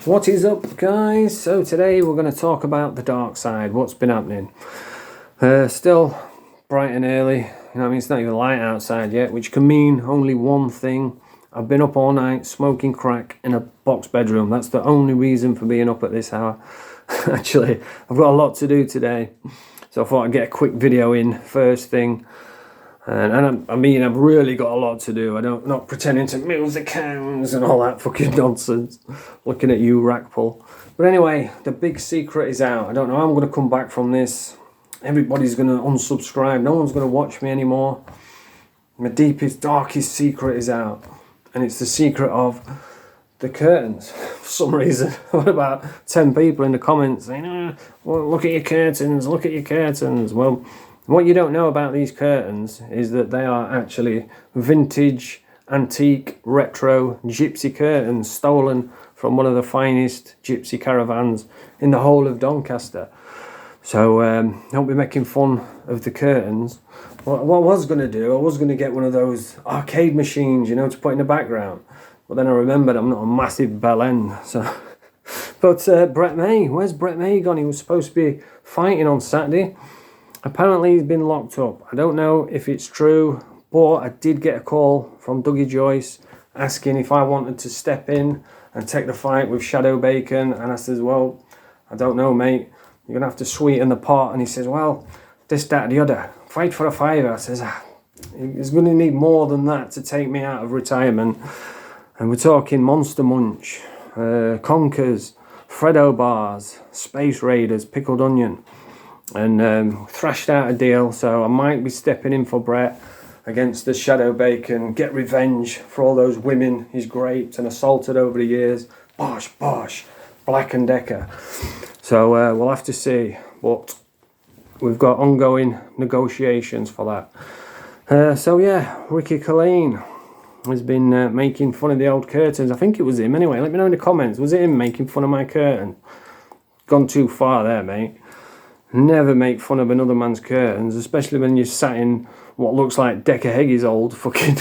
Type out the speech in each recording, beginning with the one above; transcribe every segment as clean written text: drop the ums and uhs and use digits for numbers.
What is up, guys? So today we're going to talk about the dark side. What's been happening? Still bright and early. You know what I mean? It's not even light outside yet, which can mean only one thing. I've been up all night smoking crack in a box bedroom. That's the only reason for being up at this hour. Actually, I've got a lot to do today, so I thought I'd get a quick video in first thing. And I mean, I've really got a lot to do. Not pretending to move the cows and all that fucking nonsense. Looking at you, Rackpull. But anyway, the big secret is out. I don't know how I'm going to come back from this. Everybody's going to unsubscribe. No one's going to watch me anymore. My deepest, darkest secret is out. And it's the secret of the curtains. For some reason, what about 10 people in the comments saying, well, look at your curtains, look at your curtains. Well, what you don't know about these curtains is that they are actually vintage, antique, retro gypsy curtains stolen from one of the finest gypsy caravans in the whole of Doncaster. So don't be making fun of the curtains. What I was going to do, I was going to get one of those arcade machines, you know, to put in the background. But then I remembered I'm not a massive bellend. So. But Brett May, where's Brett May gone? He was supposed to be fighting on Saturday. Apparently he's been locked up. I don't know if it's true, but I did get a call from Dougie Joyce asking if I wanted to step in and take the fight with Shadow Bacon. And I says, well, I don't know, mate. You're going to have to sweeten the pot. And he says, well, this, that, the other. Fight for a fiver. I says, he's going to need more than that to take me out of retirement. And we're talking Monster Munch, Conkers, Freddo Bars, Space Raiders, Pickled Onion. And thrashed out a deal, so I might be stepping in for Brett against the Shadow Bacon, get revenge for all those women he's raped and assaulted over the years. Bosh, bosh, Black and Decker. So we'll have to see, but we've got ongoing negotiations for that. So yeah, Ricky Colleen has been making fun of the old curtains. I think it was him anyway. Let me know in the comments. Was it him making fun of my curtain? Gone too far there, mate. Never make fun of another man's curtains, especially when you're sat in what looks like Decker Heggy's old fucking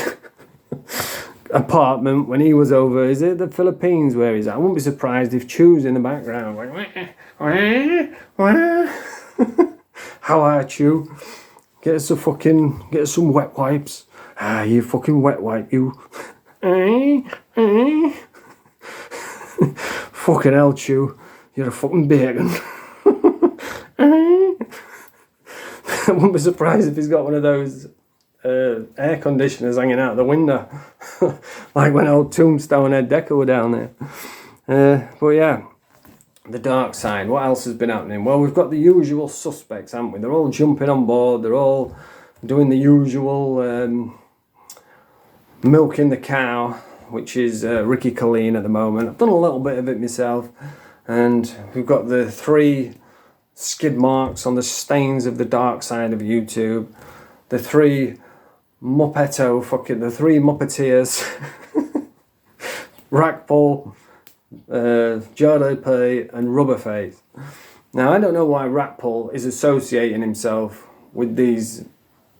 apartment when he was over. Is it the Philippines where he's at? I wouldn't be surprised if Chew's in the background. Like, how are Chew? Get us some wet wipes. Ah, you fucking wet wipe, you. Fucking hell, Chew. You're a fucking bacon. I wouldn't be surprised if he's got one of those air conditioners hanging out the window, like when old Tombstone Ed Decker were down there. But yeah, the dark side. What else has been happening? Well, we've got the usual suspects, haven't we? They're all jumping on board. They're all doing the usual milking the cow, which is Ricky Colleen at the moment. I've done a little bit of it myself, and we've got the 3 skid marks on the stains of the dark side of YouTube. The 3 the 3 Muppeteers. Rackpull, JDP and Rubberface. Now, I don't know why Rackpull is associating himself with these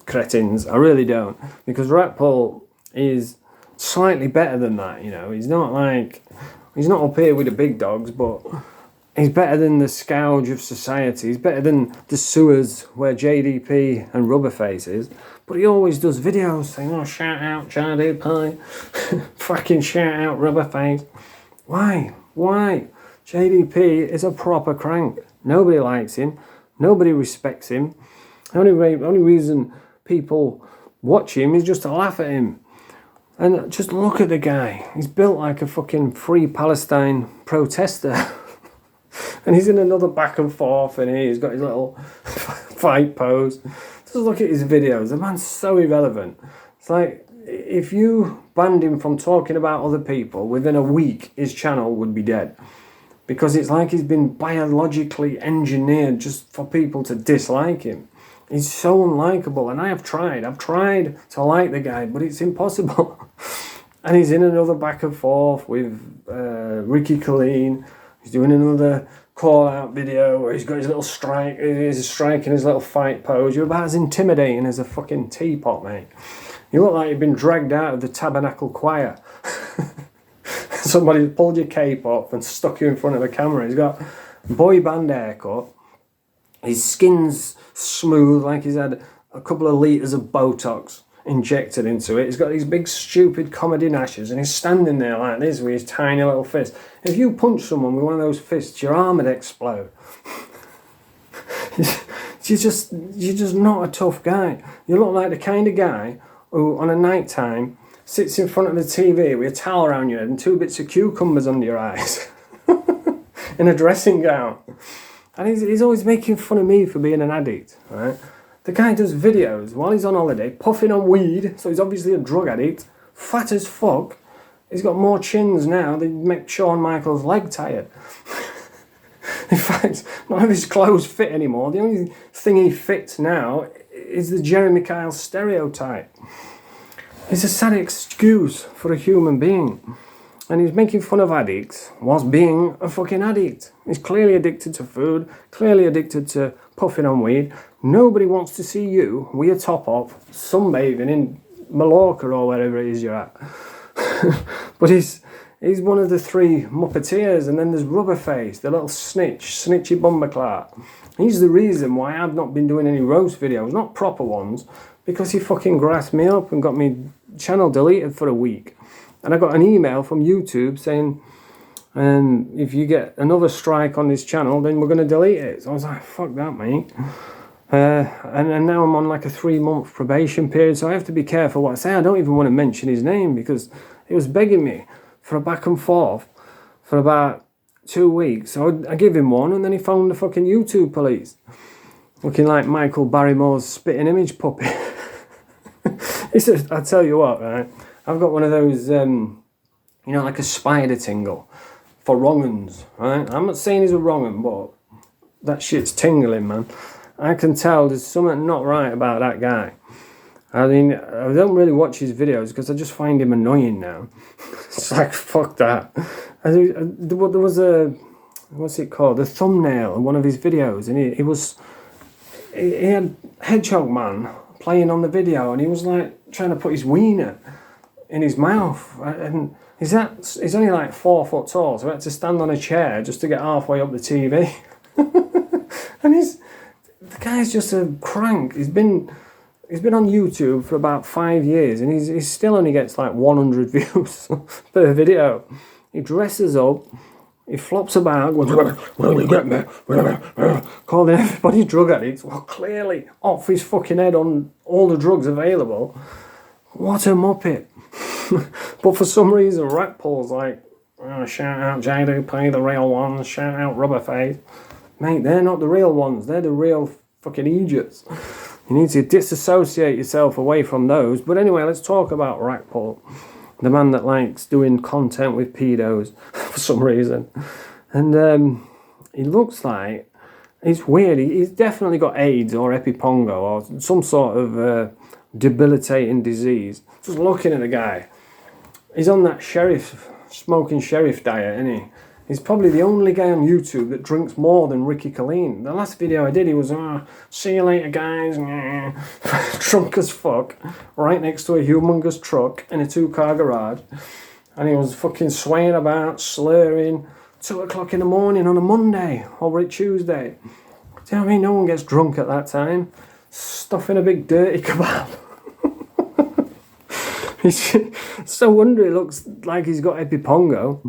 cretins. I really don't. Because Rackpull is slightly better than that, you know. He's not up here with the big dogs, but he's better than the scourge of society. He's better than the sewers where JDP and Rubberface is. But he always does videos saying, oh, shout out JDP. Fucking shout out Rubberface. Why? JDP is a proper crank. Nobody likes him. Nobody respects him. The only reason people watch him is just to laugh at him. And just look at the guy. He's built like a fucking Free Palestine protester. And he's in another back and forth, and he's got his little fight pose. Just look at his videos. The man's so irrelevant. It's like, if you banned him from talking about other people, within a week, his channel would be dead. Because it's like he's been biologically engineered just for people to dislike him. He's so unlikable, and I've tried to like the guy, but it's impossible. And he's in another back and forth with Ricky Colleen. He's doing another call-out video where he's got his little strike, he's striking his little fight pose. You're about as intimidating as a fucking teapot, mate. You look like you've been dragged out of the Tabernacle Choir. Somebody pulled your cape off and stuck you in front of a camera. He's got a boy band haircut. His skin's smooth, like he's had a couple of litres of Botox injected into it. He's got these big stupid comedy gnashes, and he's standing there like this with his tiny little fist. If you punch someone with one of those fists, your arm would explode. You're just not a tough guy. You look like the kind of guy who on a night time sits in front of the TV with a towel around your head and 2 bits of cucumbers under your eyes in a dressing gown. And he's always making fun of me for being an addict, right? The guy does videos while he's on holiday, puffing on weed, so he's obviously a drug addict, fat as fuck. He's got more chins now than make Shawn Michaels' leg tired. In fact, none of his clothes fit anymore. The only thing he fits now is the Jeremy Kyle stereotype. It's a sad excuse for a human being. And he's making fun of addicts whilst being a fucking addict. He's clearly addicted to food, clearly addicted to puffing on weed. Nobody wants to see you with your top off, sunbathing in Mallorca or wherever it is you're at. But he's one of the 3 Muppeteers, and then there's Rubberface, the little snitchy bumperclart. He's the reason why I've not been doing any roast videos, not proper ones, because he fucking grassed me up and got me channel deleted for a week. And I got an email from YouTube saying, if you get another strike on this channel, then we're going to delete it. So I was like, fuck that, mate. And now I'm on like a 3-month probation period, so I have to be careful what I say. I don't even want to mention his name because he was begging me for a back and forth for about 2 weeks. So I give him one, and then he phoned the fucking YouTube police, looking like Michael Barrymore's spitting image puppet. He said, I tell you what, right? I've got one of those, like a spider tingle for wrong-uns, right? I'm not saying he's a wrong-un, but that shit's tingling, man. I can tell there's something not right about that guy. I mean, I don't really watch his videos because I just find him annoying now. It's like, fuck that. There was what's it called? The thumbnail of one of his videos, and he had Hedgehog Man playing on the video, and he was like trying to put his wiener in his mouth, and he's only like 4 foot tall, so I had to stand on a chair just to get halfway up the TV. And the guy's just a crank. He's been on YouTube for about 5 years, and he still only gets like 100 views per video. He dresses up, he flops about, calling everybody drug addicts, well, clearly off his fucking head on all the drugs available. What a muppet. But for some reason, Rackpull's like, shout out JDP, the real ones, shout out Rubberface. Mate, they're not the real ones, they're the real fucking idiots. You need to disassociate yourself away from those. But anyway, let's talk about Rackpull, the man that likes doing content with pedos for some reason. And he looks like, it's weird, he's definitely got AIDS or epipongo or some sort of debilitating disease. Just looking at the guy, he's on that smoking sheriff diet, isn't he? He's probably the only guy on YouTube that drinks more than Ricky Colleen. The last video I did, he was, see you later, guys. Drunk as fuck, right next to a humongous truck in a 2-car garage. And he was fucking swaying about, slurring, 2 o'clock in the morning on a Monday or a Tuesday. Do you know what I mean? No one gets drunk at that time. Stuffing a big dirty kebab. So wonder it looks like he's got epipongo.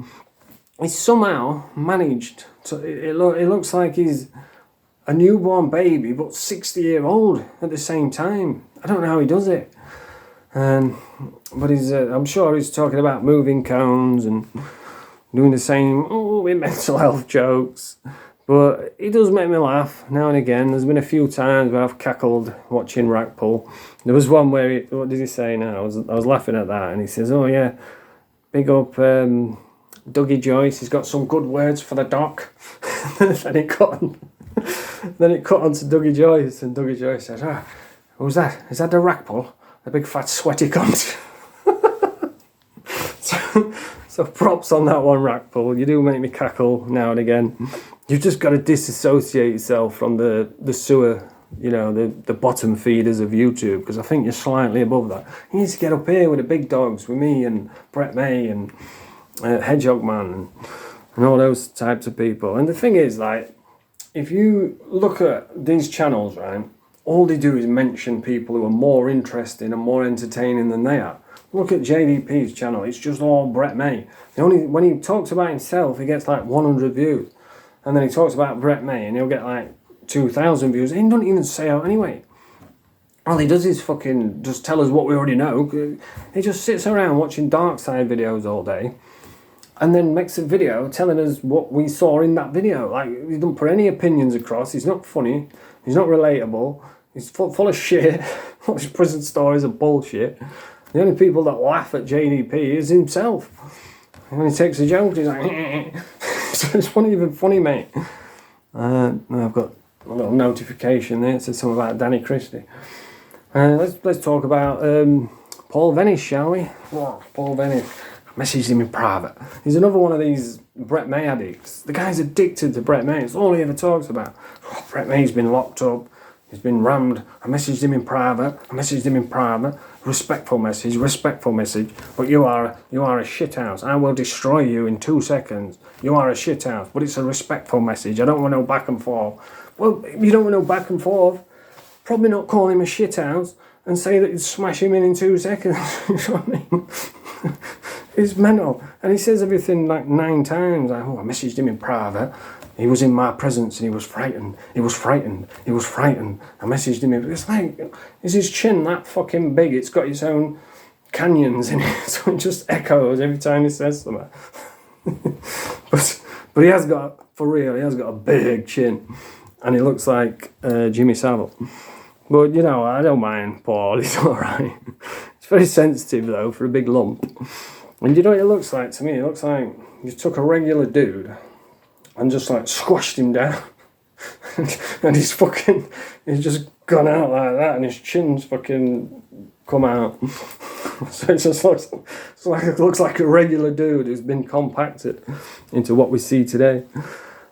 He's somehow managed to, it looks like he's a newborn baby but 60-year-old at the same time. I don't know how he does it. But I'm sure he's talking about moving cones and doing the same with mental health jokes. But he does make me laugh now and again. There's been a few times where I've cackled watching Rackpull. There was one where, what did he say now? I was laughing at that, and he says, oh yeah, big up Dougie Joyce, he's got some good words for the doc. Then it cut on to Dougie Joyce, and Dougie Joyce says, who's that? Is that the Rackpull? The big fat sweaty cunt. So props on that one, Rackpull. You do make me cackle now and again. You've just got to disassociate yourself from the sewer, the bottom feeders of YouTube, because I think you're slightly above that. You need to get up here with the big dogs, with me and Brett May and Hedgehog Man, and all those types of people. And the thing is, like, if you look at these channels, right, all they do is mention people who are more interesting and more entertaining than they are. Look at JDP's channel, it's just all Brett May. When he talks about himself, he gets like 100 views. And then he talks about Brett May and he'll get like 2,000 views. He doesn't even say out anyway. All he does is fucking just tell us what we already know. He just sits around watching darkside videos all day and then makes a video telling us what we saw in that video. Like, he doesn't put any opinions across. He's not funny. He's not relatable. He's full of shit. All his prison stories are bullshit. The only people that laugh at JDP is himself. And when he takes a joke, he's like, so it's not even funny, mate. I've got a little notification there. It says something about Danny Christie. Let's talk about Paul Venice, shall we? Oh, Paul Venice. I messaged him in private. He's another one of these Brett May addicts. The guy's addicted to Brett May. It's all he ever talks about. Oh, Brett May's been locked up. He's been rammed. I messaged him in private. Respectful message. But you are a shithouse. I will destroy you in 2 seconds. You are a shithouse. But it's a respectful message. I don't want no back and forth. Well, you don't want no back and forth. Probably not call him a shithouse and say that you'd smash him in 2 seconds. You know what I mean? It's mental. And he says everything like 9 times. Like, oh, I messaged him in private. He was in my presence and he was frightened. I messaged him. It's like, is his chin that fucking big? It's got its own canyons in it. So it just echoes every time he says something. but he has got, for real, he has got a big chin. And he looks like Jimmy Savile. But, you know, I don't mind Paul. He's all right. It's very sensitive, though, for a big lump. And you know what it looks like to me? It looks like you took a regular dude and just like squashed him down. And he's just gone out like that and his chin's fucking come out. So it just looks like a regular dude who's been compacted into what we see today.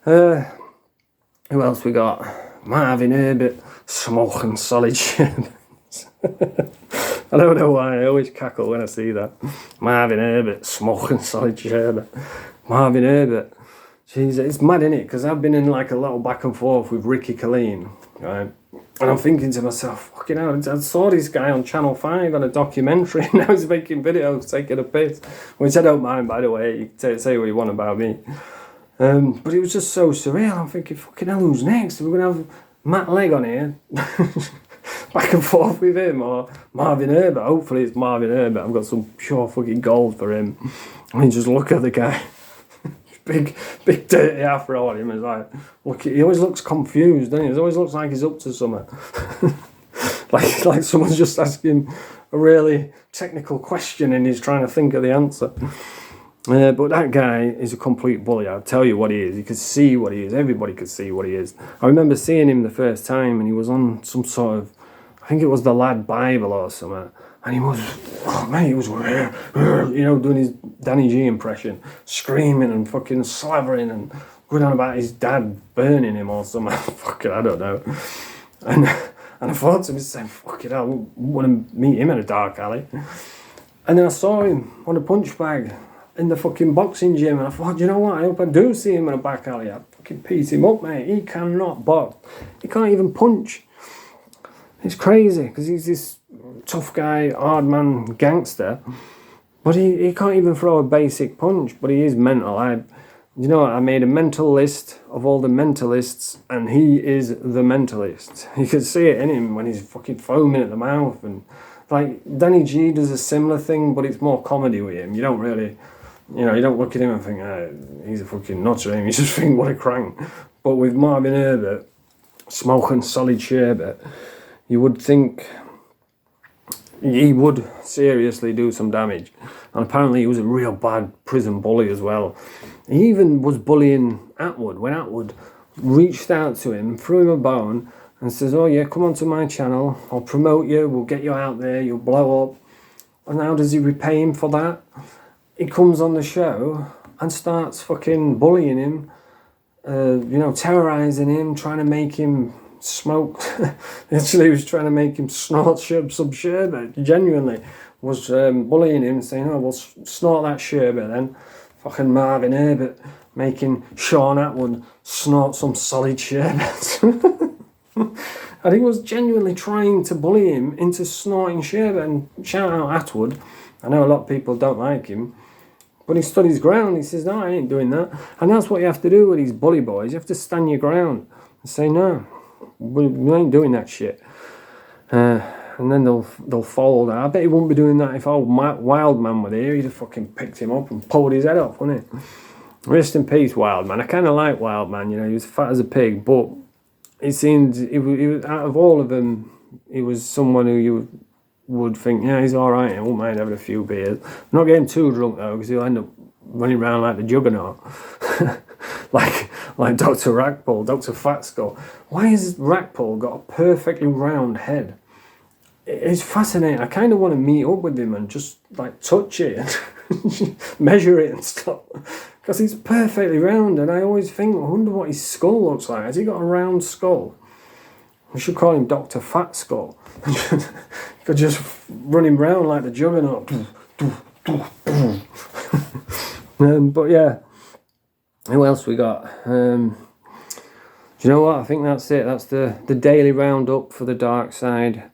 Who else we got? Marvin Herbert smoking solid sherbet. I don't know why, I always cackle when I see that. Marvin Herbert smoking solid sherbet. Marvin Herbert. Jeez, it's mad, innit? Because I've been in like a little back and forth with Colleen, right? And I'm thinking to myself, fucking hell, I saw this guy on Channel 5 on a documentary, and now he's making videos taking a piss. Which I don't mind, by the way. You can say what you want about me. But it was just so surreal. I'm thinking, fucking hell, who's next? We're going to have Matt Legg on here. Back and forth with him, or Marvin Herbert. Hopefully it's Marvin Herbert. I've got some pure fucking gold for him. I mean, just look at the guy. Big dirty afro on him. It's like, look, he always looks confused, doesn't he? He always looks like he's up to something. like someone's just asking a really technical question and he's trying to think of the answer. But that guy is a complete bully. I'll tell you what he is. You could see what he is. Everybody could see what he is. I remember seeing him the first time and he was on some sort of, I think it was the Lad Bible or something. And he was, oh man, he was, you know, doing his Danny G impression, screaming and fucking slavering and going on about his dad burning him or something. Fucking, I don't know. And I thought to myself, fucking hell, I want to meet him in a dark alley. And then I saw him on a punch bag in the fucking boxing gym, and I thought, you know what, I hope I do see him in a back alley. I fucking piece him up, mate. He cannot box. He can't even punch. It's crazy, because he's this tough guy, hard man, gangster, but he can't even throw a basic punch, but he is mental. You know what, I made a mental list of all the mentalists, and he is the mentalist. You can see it in him when he's fucking foaming at the mouth, and like Danny G does a similar thing, but it's more comedy with him. You don't really, you know, you don't look at him and think, he's a fucking nutter. You just think, what a crank. But with Marvin Herbert smoking solid sherbet, you would think he would seriously do some damage. And apparently he was a real bad prison bully as well. He even was bullying Atwood when Atwood reached out to him, threw him a bone, and says, oh yeah, come onto my channel, I'll promote you, we'll get you out there, you'll blow up. And how does he repay him for that? He comes on the show and starts fucking bullying him, you know, terrorising him, trying to make him smoke. Actually, he was trying to make him snort some sherbet. Genuinely was bullying him, saying, oh, well, snort that sherbet then. fucking Marvin Herbert making Sean Atwood snort some solid sherbet. And he was genuinely trying to bully him into snorting sherbet. And shout out Atwood. I know a lot of people don't like him, but he stood his ground. He says, no, I ain't doing that. And that's what you have to do with these bully boys. You have to stand your ground and say, no, we ain't doing that shit. And then they'll fold. I bet he wouldn't be doing that if old Wildman were there. He'd have fucking picked him up and pulled his head off, wouldn't he? Rest in peace, Wildman. I kind of like Wildman, you know, he was fat as a pig, but it seemed, he was out of all of them, he was someone who you would think, yeah, he's alright, I won't mind having a few beers. Not getting too drunk though, because he'll end up running around like the juggernaut. like Dr. Rackpull, Dr. Fatskull. Why has Rackpull got a perfectly round head? It's fascinating. I kind of want to meet up with him and just like touch it and measure it and stuff. Because he's perfectly round, and I always think, I wonder what his skull looks like. Has he got a round skull? We should call him Dr. Fat Skull. Could just run him round like the juggernaut. But yeah, who else we got? Do you know what? I think that's it. That's the daily roundup for the dark side.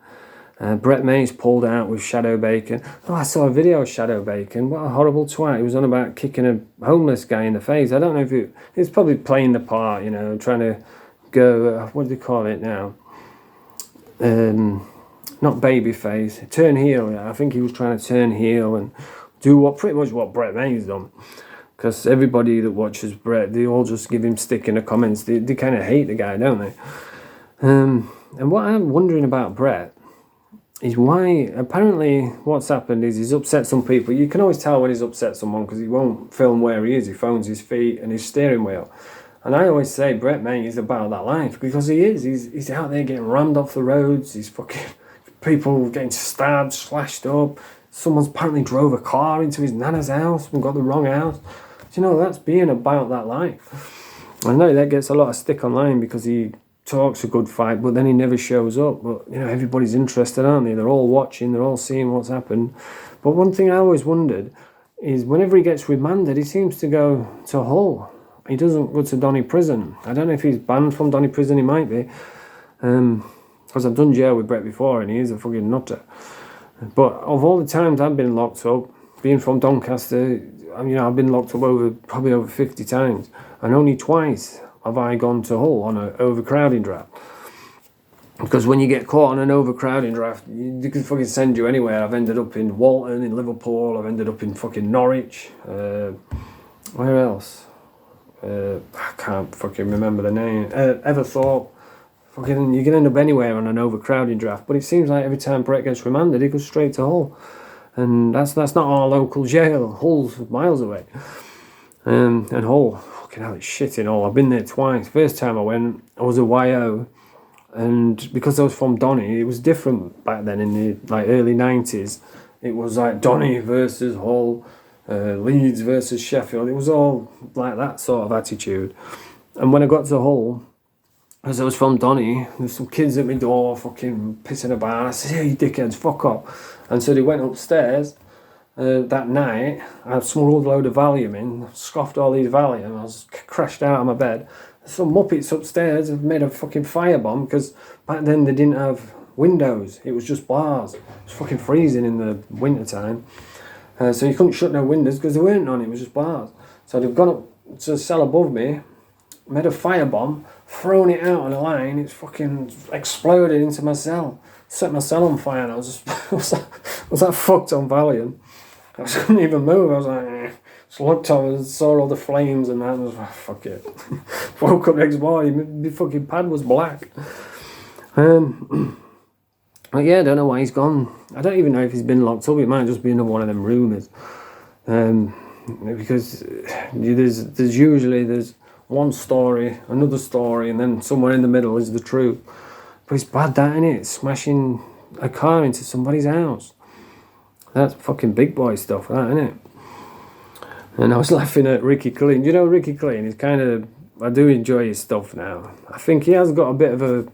Brett Mays pulled out with Shadow Bacon. Oh, I saw a video of Shadow Bacon. What a horrible twat. He was on about kicking a homeless guy in the face. I don't know if he's probably playing the part, you know, trying to go, what do they call it now? Not baby face, turn heel. Yeah. I think he was trying to turn heel and do pretty much what Brett Mays done. Because everybody that watches Brett, they all just give him stick in the comments. They kind of hate the guy, don't they? And what I'm wondering about Brett is why, apparently what's happened is he's upset some people. You can always tell when he's upset someone because he won't film where he is. He phones his feet and his steering wheel. And I always say Brett May is about that life because he is. He's out there getting rammed off the roads. He's fucking people getting stabbed, slashed up. Someone's apparently drove a car into his nana's house and got the wrong house. You know, that's being about that life. I know that gets a lot of stick online because he talks a good fight, but then he never shows up. But, you know, everybody's interested, aren't they? They're all watching, they're all seeing what's happened. But one thing I always wondered is whenever he gets remanded, he seems to go to Hull. He doesn't go to Donny Prison. I don't know if he's banned from Donny Prison, he might be. Because I've done jail with Brett before and he is a fucking nutter. But of all the times I've been locked up, being from Doncaster, I've been locked up probably over 50 times. And only twice have I gone to Hull on an overcrowding draft. Because when you get caught on an overcrowding draft, they can fucking send you anywhere. I've ended up in Walton, in Liverpool. I've ended up in fucking Norwich. Where else? I can't fucking remember the name. Everthorpe. Fucking, you can end up anywhere on an overcrowding draft. But it seems like every time Brett gets remanded, he goes straight to Hull. And that's not our local jail. Hull's miles away. And Hull, fucking hell, it's shit in Hull. I've been there twice. First time I went, I was a YO. And because I was from Donny, it was different back then in the early 90s. It was like Donny versus Hull, Leeds versus Sheffield. It was all like that sort of attitude. And when I got to Hull, as I was from Donny, there was some kids at my door fucking pissing about. I said, hey, you dickheads, fuck off. And so they went upstairs that night. I smuggled a load of Valium in, scoffed all these Valium. I was crashed out of my bed. Some muppets upstairs have made a fucking firebomb because back then they didn't have windows. It was just bars. It was fucking freezing in the winter time. So you couldn't shut no windows because they weren't on. It was just bars. So they've gone up to the cell above me, made a firebomb, thrown it out on a line. It's fucking exploded into my cell. Set my cell on fire and I was just, was that fucked on Valium. I couldn't even move. I was like, eh. Just looked up and saw all the flames and that. I was like, fuck it. Woke up next morning, my fucking pad was black. But yeah, I don't know why he's gone. I don't even know if he's been locked up. It might just be another one of them rumours. Because there's usually one story, another story, and then somewhere in the middle is the truth. But it's bad, that, isn't it? Smashing a car into somebody's house. That's fucking big boy stuff, that, isn't it? And I was laughing at Ricky Colleen. You know Ricky Colleen is kind of... I do enjoy his stuff now. I think he has got a bit of a...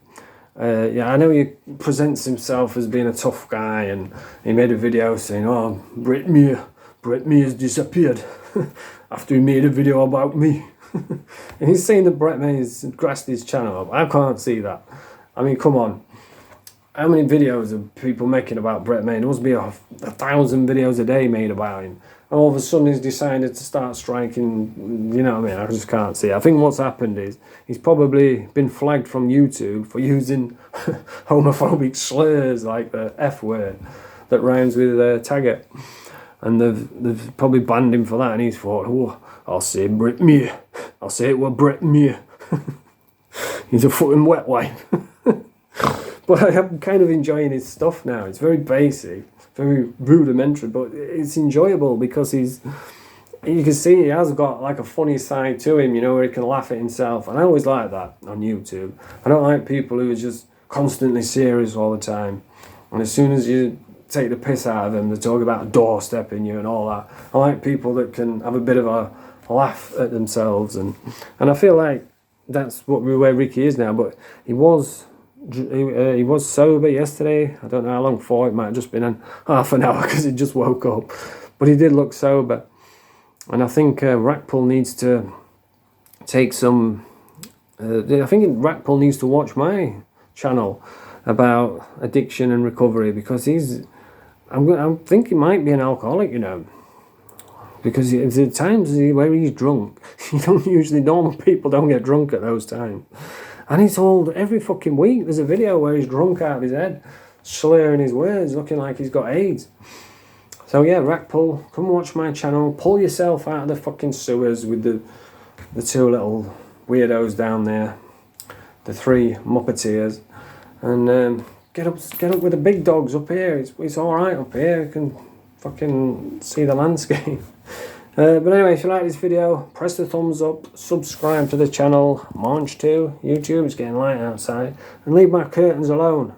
I know he presents himself as being a tough guy, and he made a video saying, oh, Brett Mee has disappeared. after he made a video about me. And he's saying that Brett May's grassed his channel up. I can't see that. I mean, come on. How many videos are people making about Brett May? There must be 1,000 videos a day made about him. And all of a sudden he's decided to start striking, you know what I mean? I just can't see it. I think what's happened is he's probably been flagged from YouTube for using homophobic slurs like the F word that rhymes with tagger. And they've probably banned him for that, and he's thought, oh, I'll say Brett May. I'll say it with Brett May. He's a fucking wet wipe. But I'm kind of enjoying his stuff now. It's very basic, very rudimentary, but it's enjoyable because you can see he has got like a funny side to him, you know, where he can laugh at himself. And I always like that on YouTube. I don't like people who are just constantly serious all the time. And as soon as you take the piss out of them, they talk about doorstepping you and all that. I like people that can have a bit of a laugh at themselves. And I feel like that's where Ricky is now. But he was sober yesterday. I don't know how long for. It might have just been half an hour because he just woke up. But he did look sober. And I think Rackpull needs to take some... I think Rackpull needs to watch my channel about addiction and recovery, because I think he might be an alcoholic, you know. Because the times where he's drunk, normal people don't get drunk at those times. And he's told every fucking week there's a video where he's drunk out of his head, slurring his words, looking like he's got AIDS. So yeah, Rackpull, come watch my channel, pull yourself out of the fucking sewers with the two little weirdos down there, the three Muppeteers, and get up with the big dogs up here. It's all right up here. You can fucking see the landscape. But anyway, if you like this video, press the thumbs up, subscribe to the channel, March 2, YouTube, it's getting light outside, and leave my curtains alone.